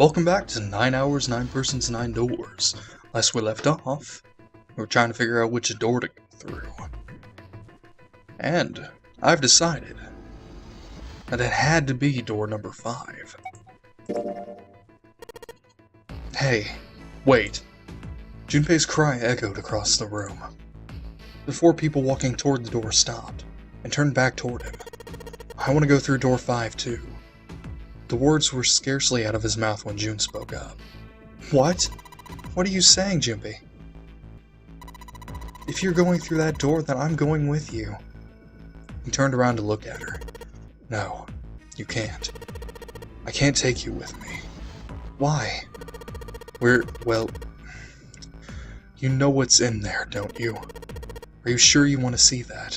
Welcome back to 9 Hours, 9 Persons, 9 Doors. Last we left off, we were trying to figure out which door to go through. And I've decided that it had to be door number 5. Hey, wait. Junpei's cry echoed across the room. The 4 people walking toward the door stopped and turned back toward him. I want to go through door 5 too. The words were scarcely out of his mouth when June spoke up. What? What are you saying, Junpei? If you're going through that door, then I'm going with you. He turned around to look at her. No, you can't. I can't take you with me. Why? Well, you know what's in there, don't you? Are you sure you want to see that?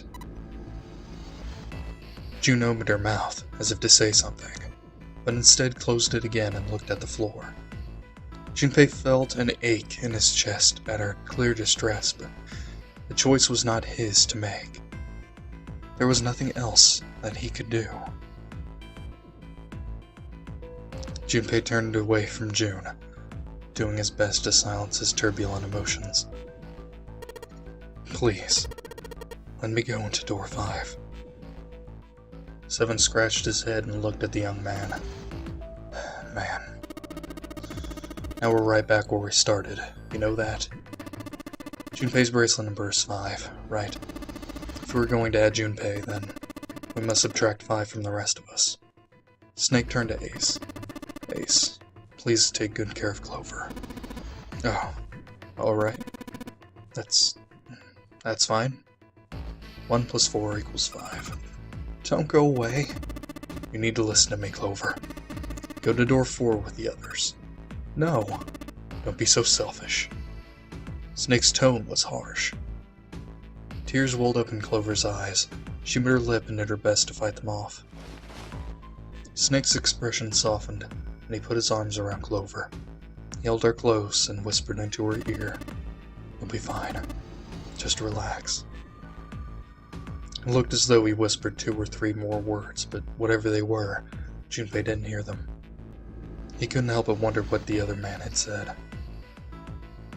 June opened her mouth, as if to say something, but instead closed it again and looked at the floor. Junpei felt an ache in his chest at her clear distress, but the choice was not his to make. There was nothing else that he could do. Junpei turned away from June, doing his best to silence his turbulent emotions. Please, let me go into door 5. Seven scratched his head and looked at the young man. Man. Now we're right back where we started. You know that? Junpei's bracelet number is 5, right? If we're going to add Junpei, then we must subtract 5 from the rest of us. Snake turned to Ace. Ace, please take good care of Clover. Oh, alright. That's fine. 1 plus 4 equals 5. Don't go away. You need to listen to me, Clover. Go to door 4 with the others. No, don't be so selfish. Snake's tone was harsh. Tears welled up in Clover's eyes. She bit her lip and did her best to fight them off. Snake's expression softened, and he put his arms around Clover. He held her close and whispered into her ear, "You'll be fine. Just relax." It looked as though he whispered 2 or 3 more words, but whatever they were, Junpei didn't hear them. He couldn't help but wonder what the other man had said.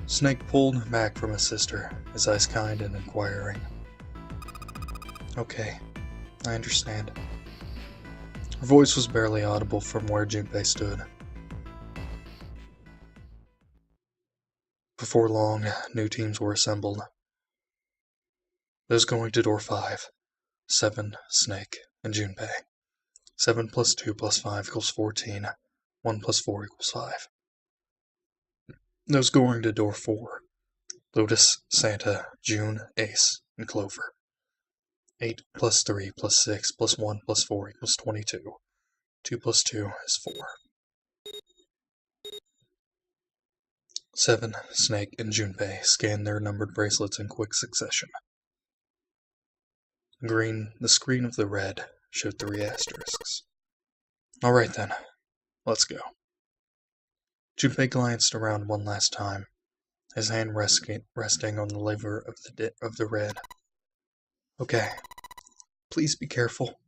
Snake pulled back from his sister, his eyes kind and inquiring. Okay, I understand. Her voice was barely audible from where Junpei stood. Before long, new teams were assembled. Those going to door 5. 7, Snake, and Junpei. 7 plus 2 plus 5 equals 14. 1 plus 4 equals 5. Those going to door 4. Lotus, Santa, June, Ace, and Clover. 8 plus 3 plus 6 plus 1 plus 4 equals 22. 2 plus 2 is 4. 7, Snake, and Junpei scanned their numbered bracelets in quick succession. Green, the screen of the red, showed 3 asterisks. Alright then, let's go. Junpei glanced around one last time, his hand resting on the lever of the red. Okay, please be careful.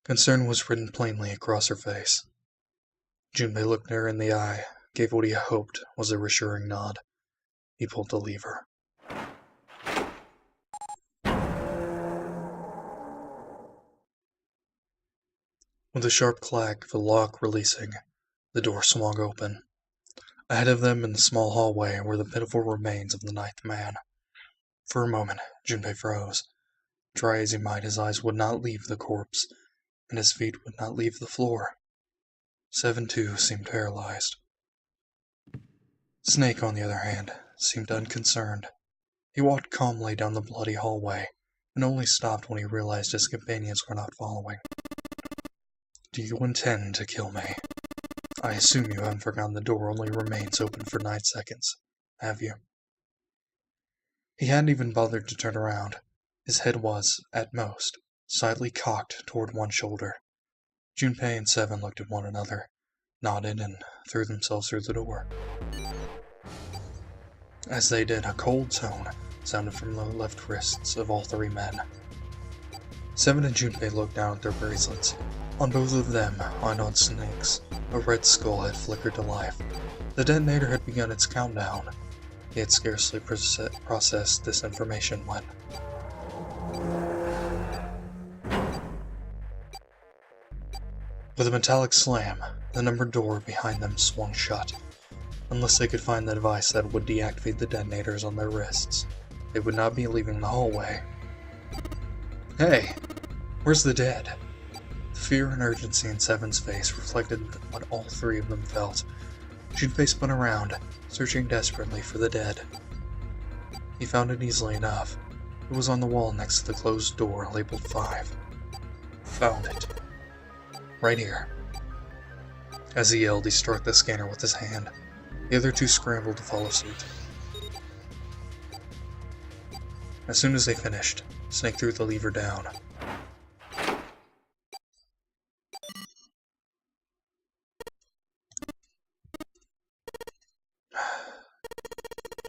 Concern was written plainly across her face. Junpei looked her in the eye, gave what he hoped was a reassuring nod. He pulled the lever. With a sharp clack of the lock releasing, the door swung open. Ahead of them in the small hallway were the pitiful remains of the 9th man. For a moment, Junpei froze. Try as he might, his eyes would not leave the corpse, and his feet would not leave the floor. 7 too seemed paralyzed. Snake, on the other hand, seemed unconcerned. He walked calmly down the bloody hallway, and only stopped when he realized his companions were not following. Do you intend to kill me? I assume you haven't forgotten the door only remains open for 9 seconds, have you? He hadn't even bothered to turn around. His head was, at most, slightly cocked toward one shoulder. Junpei and 7 looked at one another, nodded, and threw themselves through the door. As they did, a cold tone sounded from the left wrists of all 3 men. 7 and Junpei looked down at their bracelets. On both of them, and on Snake's, A red skull had flickered to life. The detonator had begun its countdown. He had scarcely processed this information when... With a metallic slam, the numbered door behind them swung shut. Unless they could find the device that would deactivate the detonators on their wrists, they would not be leaving the hallway. Hey, where's the dead? The fear and urgency in Seven's face reflected what all three of them felt. Junpei spun around, searching desperately for the dead. He found it easily enough. It was on the wall next to the closed door labeled 5. Found it. Right here. As he yelled, he struck the scanner with his hand. The other two scrambled to follow suit. As soon as they finished, Snake threw the lever down.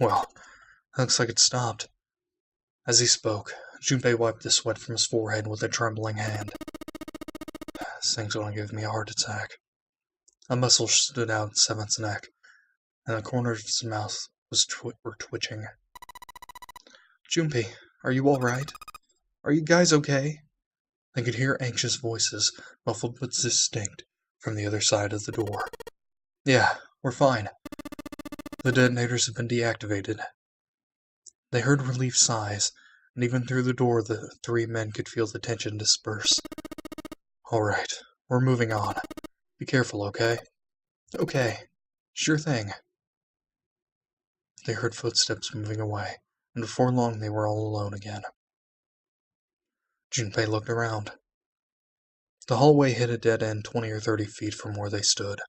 Well, looks like it stopped. As he spoke, Junpei wiped the sweat from his forehead with a trembling hand. This thing's gonna give me a heart attack. A muscle stood out in Seven's neck, and the corner of his mouth were twitching. Junpei, are you alright? Are you guys okay? They could hear anxious voices, muffled but distinct, from the other side of the door. Yeah, we're fine. The detonators have been deactivated. They heard relief sighs, and even through the door the three men could feel the tension disperse. Alright, we're moving on. Be careful, okay? Okay, sure thing. They heard footsteps moving away, and before long they were all alone again. Junpei looked around. The hallway hit a dead end 20 or 30 feet from where they stood.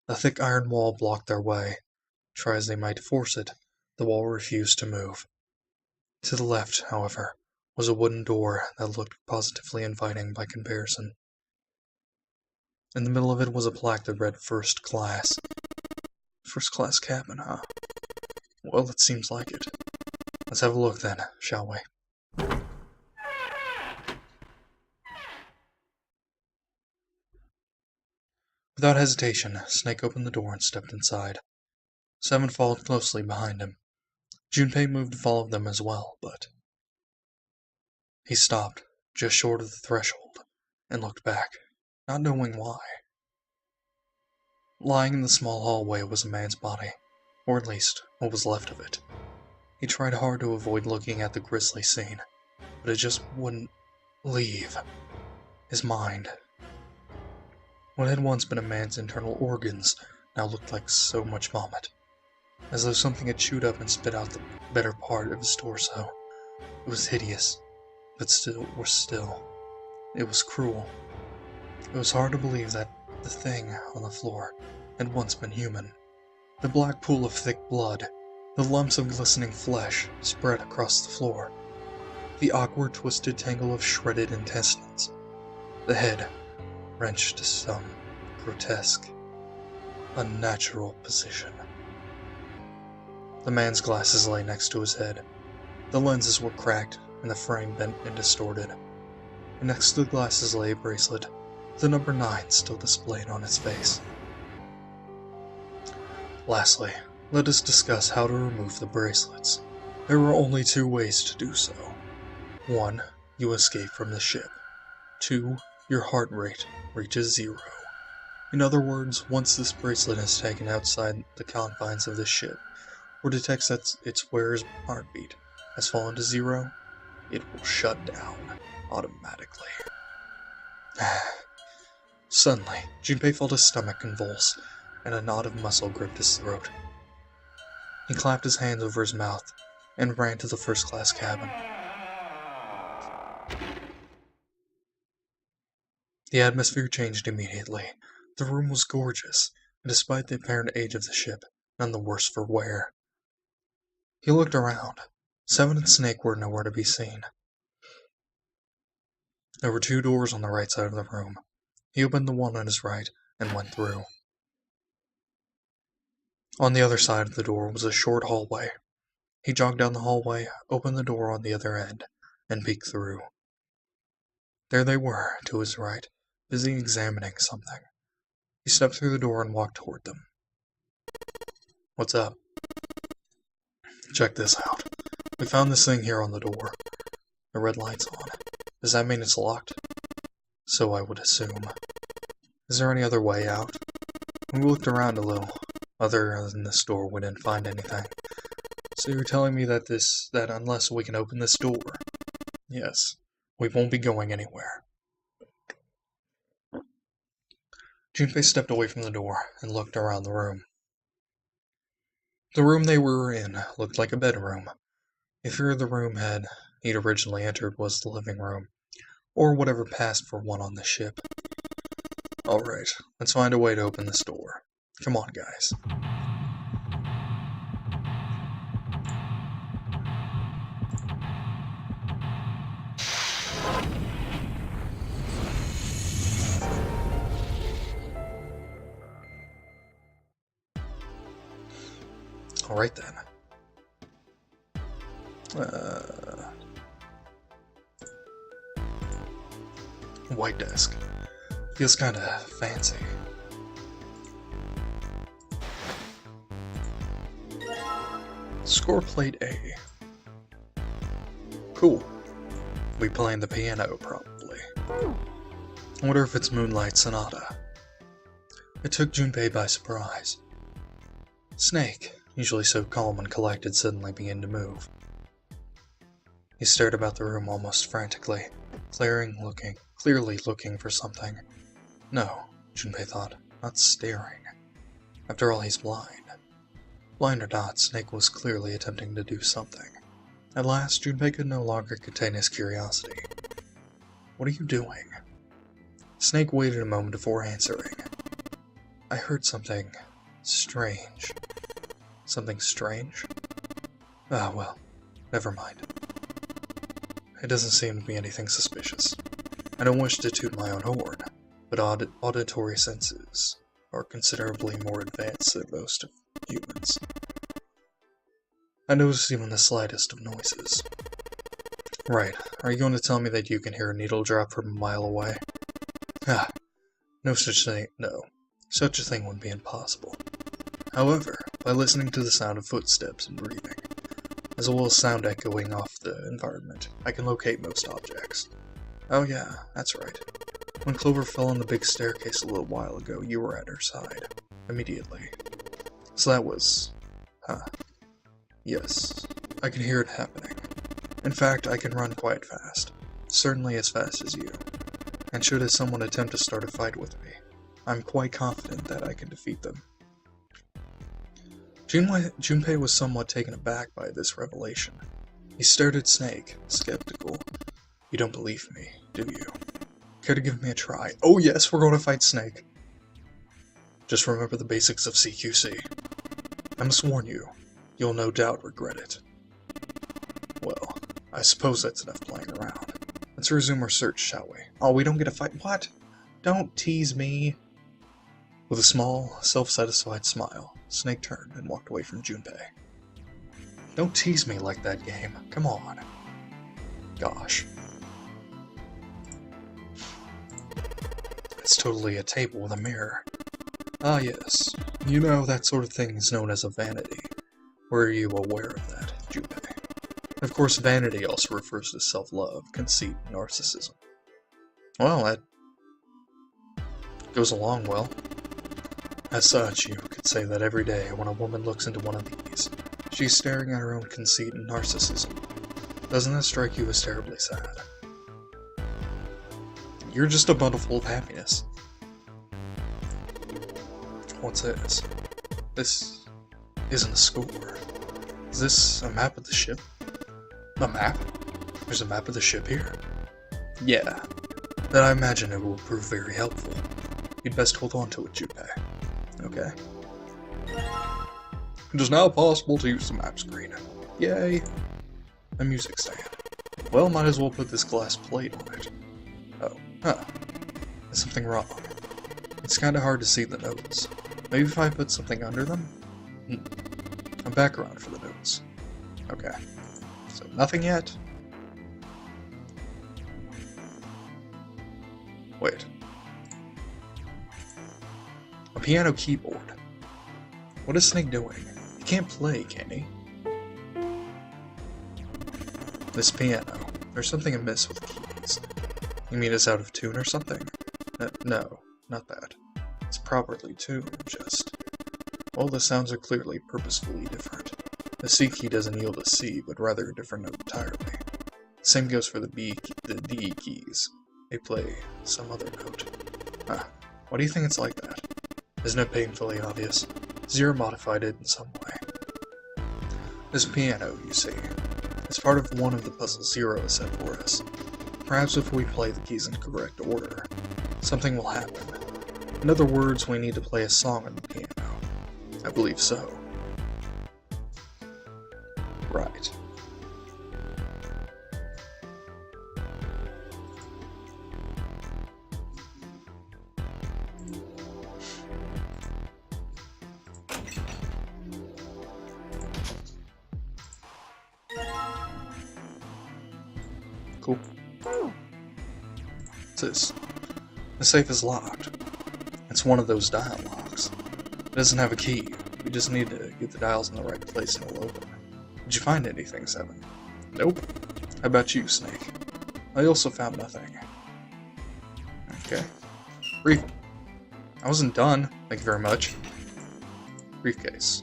A thick iron wall blocked their way. Try as they might to force it, the wall refused to move. To the left, however, was a wooden door that looked positively inviting by comparison. In the middle of it was a plaque that read First Class. First class cabin, huh? Well, it seems like it. Let's have a look then, shall we? Without hesitation, Snake opened the door and stepped inside. Seven followed closely behind him. Junpei moved to follow them as well, but... He stopped, just short of the threshold, and looked back, not knowing why. Lying in the small hallway was a man's body, or at least, what was left of it. He tried hard to avoid looking at the grisly scene, but it just wouldn't leave his mind. What had once been a man's internal organs now looked like so much vomit, as though something had chewed up and spit out the better part of his torso. It was hideous, but still, it was cruel. It was hard to believe that the thing on the floor had once been human. The black pool of thick blood, the lumps of glistening flesh spread across the floor, the awkward twisted tangle of shredded intestines, the head wrenched to some grotesque, unnatural position. The man's glasses lay next to his head. The lenses were cracked and the frame bent and distorted. And next to the glasses lay a bracelet, the number 9 still displayed on its face. Lastly, let us discuss how to remove the bracelets. There are only 2 ways to do so. 1. You escape from the ship. 2. Your heart rate reaches 0. In other words, once this bracelet is taken outside the confines of the ship, or detects that its wearer's heartbeat has fallen to 0, it will shut down automatically. Suddenly, Junpei felt his stomach convulse, and a knot of muscle gripped his throat. He clapped his hands over his mouth and ran to the first-class cabin. The atmosphere changed immediately. The room was gorgeous, and despite the apparent age of the ship, none the worse for wear. He looked around. Seven and Snake were nowhere to be seen. There were 2 doors on the right side of the room. He opened the one on his right and went through. On the other side of the door was a short hallway. He jogged down the hallway, opened the door on the other end, and peeked through. There they were, to his right, busy examining something. He stepped through the door and walked toward them. What's up? Check this out. We found this thing here on the door. The red light's on. Does that mean it's locked? So I would assume. Is there any other way out? We looked around a little. Other than this door, we didn't find anything. So you're telling me that unless we can open this door... Yes, we won't be going anywhere. Junpei stepped away from the door and looked around the room. The room they were in looked like a bedroom. If the room he'd originally entered was the living room, or whatever passed for one on the ship. Alright, let's find a way to open this door. Come on, guys. Alright then. White desk. Feels kinda fancy. Score plate A. Cool. We playing the piano, probably. I wonder if it's Moonlight Sonata. It took Junpei by surprise. Snake, usually so calm and collected, suddenly began to move. He stared about the room almost frantically, clearly looking for something. No, Junpei thought, not staring. After all, he's blind. Blind or not, Snake was clearly attempting to do something. At last, Junpei could no longer contain his curiosity. What are you doing? Snake waited a moment before answering. I heard something strange. Something strange? Ah, well, never mind. It doesn't seem to be anything suspicious. I don't wish to toot my own horn, but auditory senses are considerably more advanced than most of humans. I notice even the slightest of noises. Right, are you going to tell me that you can hear a needle drop from a mile away? Ah, no such thing, no. Such a thing would be impossible. However, by listening to the sound of footsteps and breathing, as well as sound echoing off the environment, I can locate most objects. Oh yeah, that's right. When Clover fell on the big staircase a little while ago, you were at her side. Immediately. So that was... Yes, I can hear it happening. In fact, I can run quite fast. Certainly as fast as you. And should someone attempt to start a fight with me, I'm quite confident that I can defeat them. Junpei was somewhat taken aback by this revelation. He stared at Snake, skeptical. You don't believe me, do you? Care to give me a try? Oh yes, we're going to fight Snake. Just remember the basics of CQC. I must warn you, you'll no doubt regret it. Well, I suppose that's enough playing around. Let's resume our search, shall we? Oh, we don't get a fight? What? Don't tease me. With a small, self-satisfied smile, Snake turned and walked away from Junpei. Don't tease me like that, game. Come on. Gosh. It's totally a table with a mirror. Ah yes, you know that sort of thing is known as a vanity. Were you aware of that, Junpei? Of course, vanity also refers to self-love, conceit, narcissism. Well, that goes along well. As such, you could say that every day when a woman looks into one of these, she's staring at her own conceit and narcissism. Doesn't that strike you as terribly sad? You're just a bundle full of happiness. What's this? This isn't a score. Is this a map of the ship? A map? There's a map of the ship here? Yeah. Then I imagine it will prove very helpful. You'd best hold on to it, Junpei. Okay. It is now possible to use the map screen. Yay! A music stand. Well, might as well put this glass plate on it. Oh, there's something wrong. It's kinda hard to see the notes. Maybe if I put something under them? A background for the notes. Okay. So, nothing yet? Wait. A piano keyboard. What is Snake doing? He can't play, can he? This piano. There's something amiss with the keys. You mean it's out of tune or something? No, not that. It's properly tuned, just... Well, the sounds are clearly purposefully different. The C key doesn't yield a C, but rather a different note entirely. The same goes for the D keys. They play some other note. Why do you think it's like that? Isn't it painfully obvious? Zero modified it in some way. This piano, you see, is part of one of the puzzles Zero has set for us. Perhaps if we play the keys in correct order, something will happen. In other words, we need to play a song on the piano. I believe so. Right. Cool. What's this? The safe is locked. It's one of those dial locks. It doesn't have a key. We just need to get the dials in the right place and it'll open. Did you find anything, Seven? Nope. How about you, Snake? I also found nothing. Okay. Brief. I wasn't done. Thank you very much. Briefcase.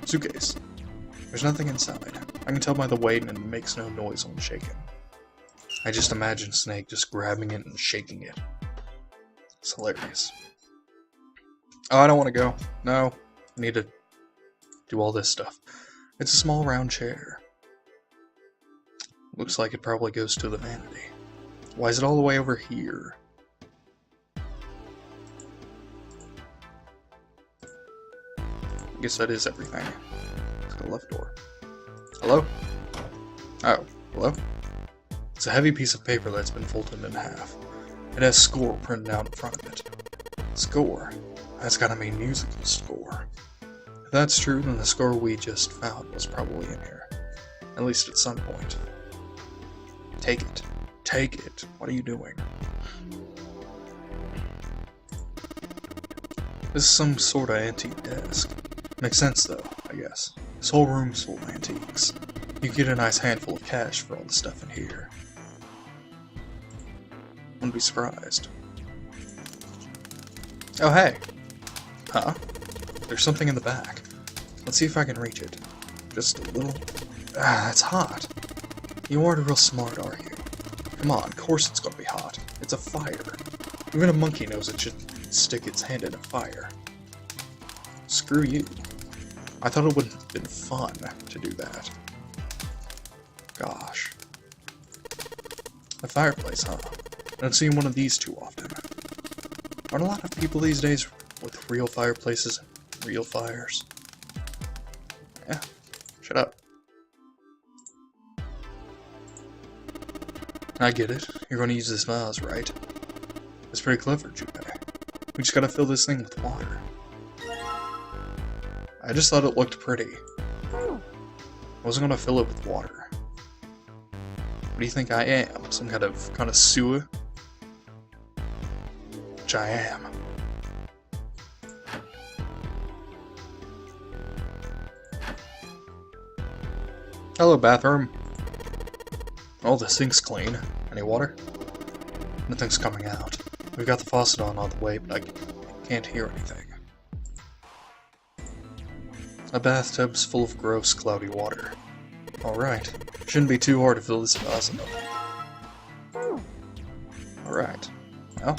Suitcase. There's nothing inside. I can tell by the weight and it makes no noise when shaken. I just imagine Snake just grabbing it and shaking it. It's hilarious. Oh, I don't want to go. No. I need to do all this stuff. It's a small round chair. Looks like it probably goes to the vanity. Why is it all the way over here? I guess that is everything. Let's go left door. Hello? Oh, hello? It's a heavy piece of paper that's been folded in half. It has score printed out in front of it. Score? That's gotta mean musical score. If that's true, then the score we just found was probably in here. At least at some point. Take it. Take it. What are you doing? This is some sort of antique desk. Makes sense though, I guess. This whole room's full of antiques. You get a nice handful of cash for all the stuff in here. Wouldn't be surprised. Oh hey! Huh? There's something in the back. Let's see if I can reach it. Just a little... it's hot. You aren't real smart, are you? Come on, of course it's gonna be hot. It's a fire. Even a monkey knows it should stick its hand in a fire. Screw you. I thought it would have been fun to do that. Gosh. A fireplace, huh? I don't see one of these too often. Aren't a lot of people these days with real fireplaces and real fires? Yeah, shut up. I get it. You're going to use this vase, right? That's pretty clever, Junpei. We just gotta fill this thing with water. I just thought it looked pretty. I wasn't gonna fill it with water. What do you think I am? Some kind of connoisseur? Which I am. Hello, bathroom. Oh, the sink's clean. Any water? Nothing's coming out. We've got the faucet on all the way, but I can't hear anything. A bathtub's full of gross, cloudy water. Alright. Shouldn't be too hard to fill this vase up. Alright. Well,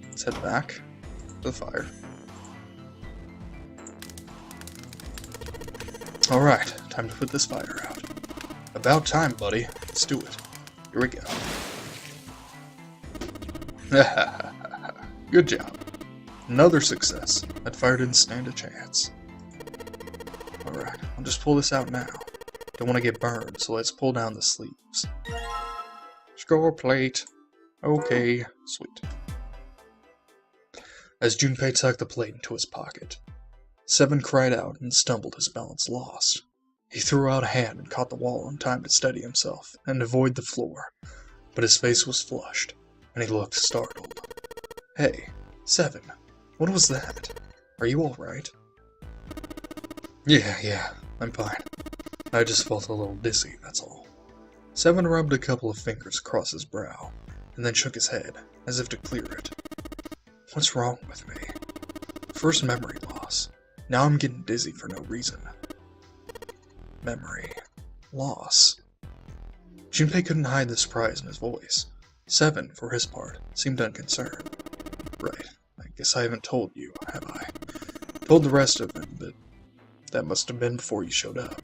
let's head back to the fire. Alright, time to put this fire out. About time, buddy. Let's do it. Here we go. Good job. Another success. That fire didn't stand a chance. Alright, I'll just pull this out now. Don't want to get burned, so let's pull down the sleeves. Score plate. Okay, sweet. As Junpei tucked the plate into his pocket, Seven cried out and stumbled, his balance lost. He threw out a hand and caught the wall in time to steady himself and avoid the floor, but his face was flushed, and he looked startled. Hey, Seven, What was that? Are you alright? Yeah, I'm fine. I just felt a little dizzy, that's all. 7 rubbed a couple of fingers across his brow, and then shook his head, as if to clear it. What's wrong with me? First memory loss. Now I'm getting dizzy for no reason. Memory loss. Junpei couldn't hide the surprise in his voice. 7, for his part, seemed unconcerned. Right, I guess I haven't told you, have I? Told the rest of them, but that must have been before you showed up.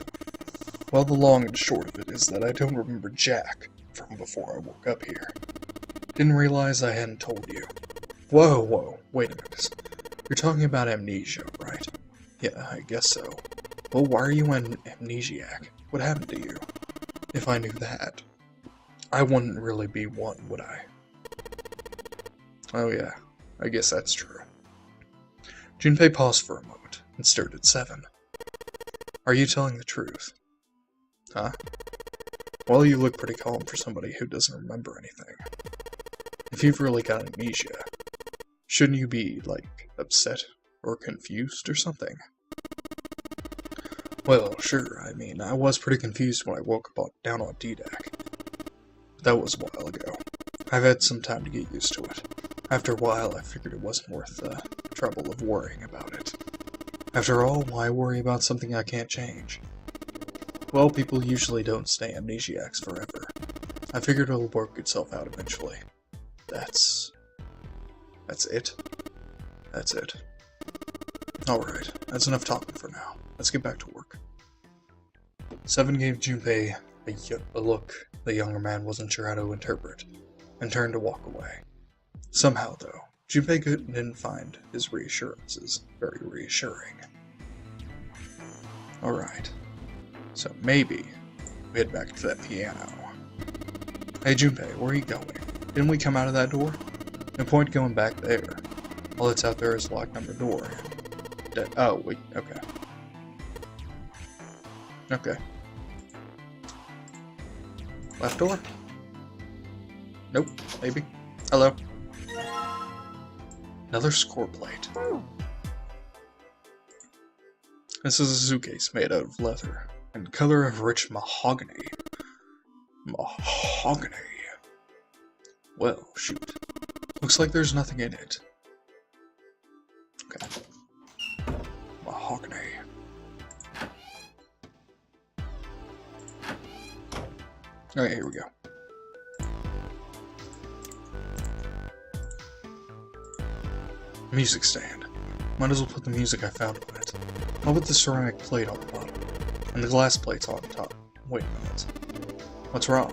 Well, the long and short of it is that I don't remember jack from before I woke up here. Didn't realize I hadn't told you. Whoa, wait a minute. You're talking about amnesia, right? Yeah, I guess so. Well, why are you an amnesiac? What happened to you? If I knew that, I wouldn't really be one, would I? Oh yeah, I guess that's true. Junpei paused for a moment and stared at 7. Are you telling the truth? Huh? Well, you look pretty calm for somebody who doesn't remember anything. If you've really got amnesia, shouldn't you be, like, upset or confused or something? Well, sure, I mean, I was pretty confused when I woke up down on DDAC. But that was a while ago. I've had some time to get used to it. After a while, I figured it wasn't worth the trouble of worrying about it. After all, why worry about something I can't change? Well, people usually don't stay amnesiacs forever. I figured it'll work itself out eventually. That's it? That's it. Alright, that's enough talking for now. Let's get back to work. 7 gave Junpei a look the younger man wasn't sure how to interpret, and turned to walk away. Somehow, though, Junpei didn't find his reassurances very reassuring. Alright, so maybe we head back to that piano. Hey Junpei, where are you going? Didn't we come out of that door? No point going back there. All that's out there is a locked number door. Oh, wait, okay. Okay. Left door? Nope, maybe. Hello. Another score plate. This is a suitcase made out of leather, and color of rich mahogany. Mahogany. Well, shoot. Looks like there's nothing in it. Okay. Mahogany. Okay, here we go. Music stand. Might as well put the music I found on it. How about the ceramic plate on the bottom? And the glass plates on top. Wait a minute. What's wrong?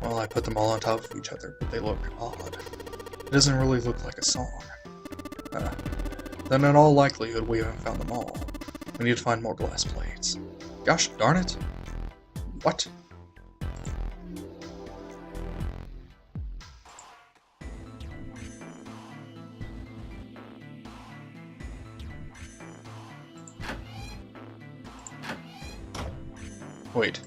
Well, I put them all on top of each other, but they look odd. It doesn't really look like a song. Then in all likelihood we haven't found them all. We need to find more glass plates. Gosh darn it! What? Wait.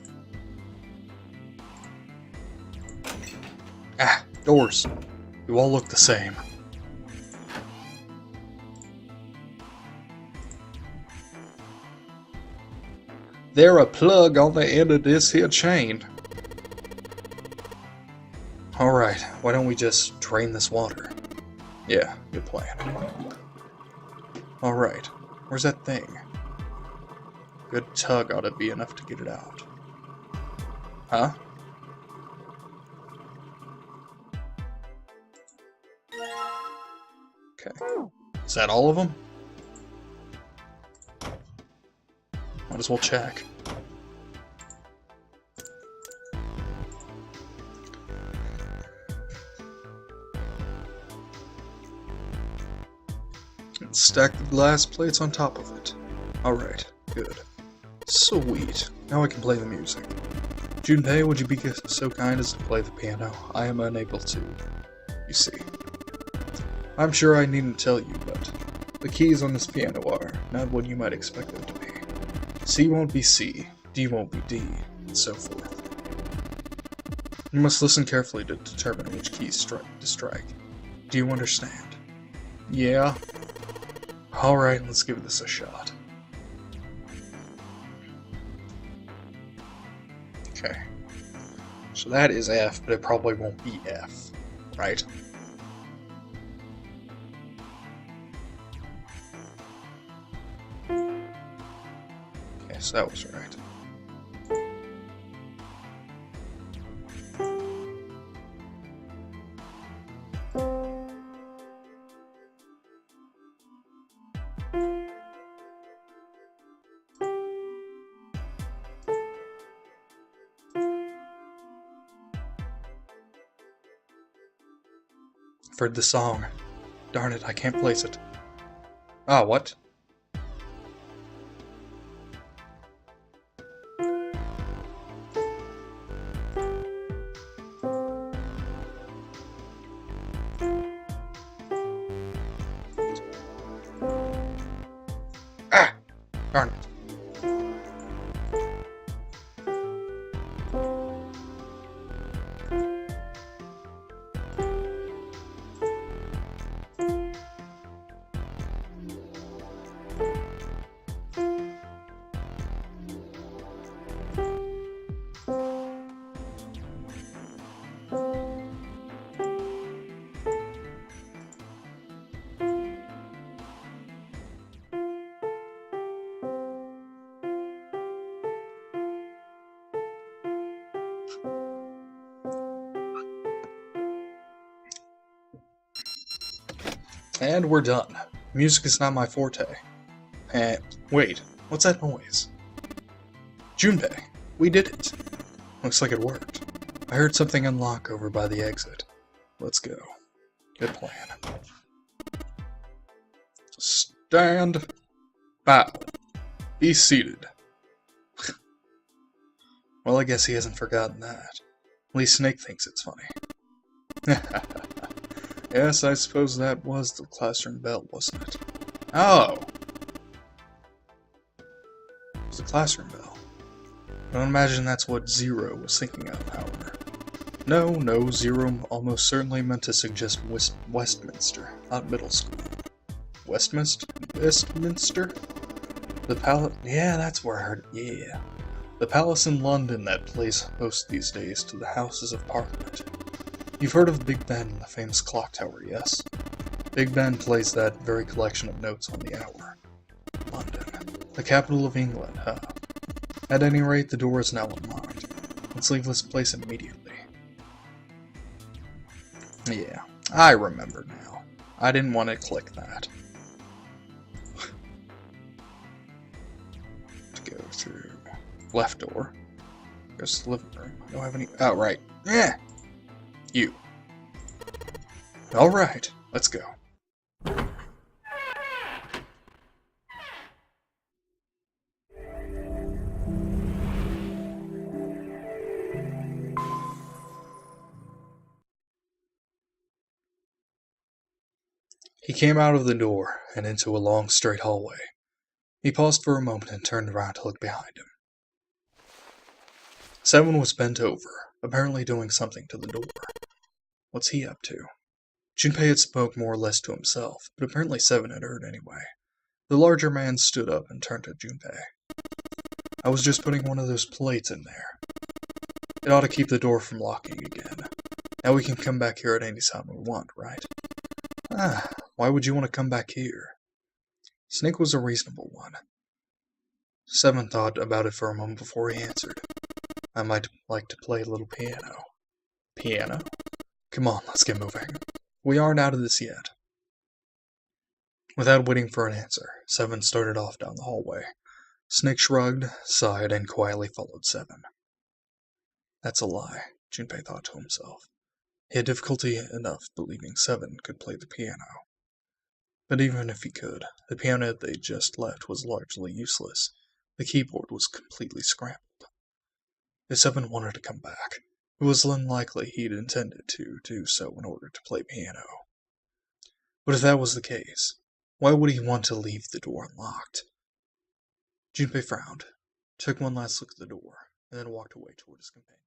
Ah, doors. You all look the same. They're a plug on the end of this here chain. Alright, why don't we just drain this water? Yeah, good plan. Alright, where's that thing? Good tug ought to be enough to get it out. Huh? Okay. Is that all of them? Might as well check. And stack the glass plates on top of it. Alright, good. Sweet. Now I can play the music. Junpei, would you be so kind as to play the piano? I am unable to, you see. I'm sure I needn't tell you, but the keys on this piano are not what you might expect them to be. C won't be C, D won't be D, and so forth. You must listen carefully to determine which keys to strike. Do you understand? Yeah? Alright, let's give this a shot. Okay. So that is F, but it probably won't be F, right? Okay, so that was right. I've heard the song. Darn it, I can't place it. Ah, what? Ah! Darn it. And we're done. Music is not my forte. And wait, what's that noise? Junpei, we did it. Looks like it worked. I heard something unlock over by the exit. Let's go. Good plan. Stand. Bow. Be seated. Well, I guess he hasn't forgotten that. At least Snake thinks it's funny. Yes, I suppose that was the classroom bell, wasn't it? Oh! It was the classroom bell. I don't imagine that's what Zero was thinking of, however. No, Zero almost certainly meant to suggest Westminster, not middle school. Westminster? The palace? Yeah, that's where I heard it. Yeah. The palace in London that plays host these days to the Houses of Parliament. You've heard of Big Ben, the famous clock tower, yes? Big Ben plays that very collection of notes on the hour. London, the capital of England, huh? At any rate, the door is now unlocked. Let's leave this place immediately. Yeah, I remember now. I didn't want to click that. To go through left door. Goes to the living room. I don't have any. Oh, right. Yeah! You. Alright, let's go. He came out of the door and into a long straight hallway. He paused for a moment and turned around to look behind him. 7 was bent over, apparently doing something to the door. What's he up to? Junpei had spoke more or less to himself, but apparently 7 had heard anyway. The larger man stood up and turned to Junpei. I was just putting one of those plates in there. It ought to keep the door from locking again. Now we can come back here at any time we want, right? Why would you want to come back here? Snake was a reasonable one. 7 thought about it for a moment before he answered. I might like to play a little piano. Piano? Come on, let's get moving. We aren't out of this yet. Without waiting for an answer, 7 started off down the hallway. Snake shrugged, sighed, and quietly followed 7. That's a lie, Junpei thought to himself. He had difficulty enough believing 7 could play the piano. But even if he could, the piano they just left was largely useless. The keyboard was completely scrambled. If 7 wanted to come back, it was unlikely he'd intended to do so in order to play piano. But if that was the case, why would he want to leave the door unlocked? Junpei frowned, took one last look at the door, and then walked away toward his companion.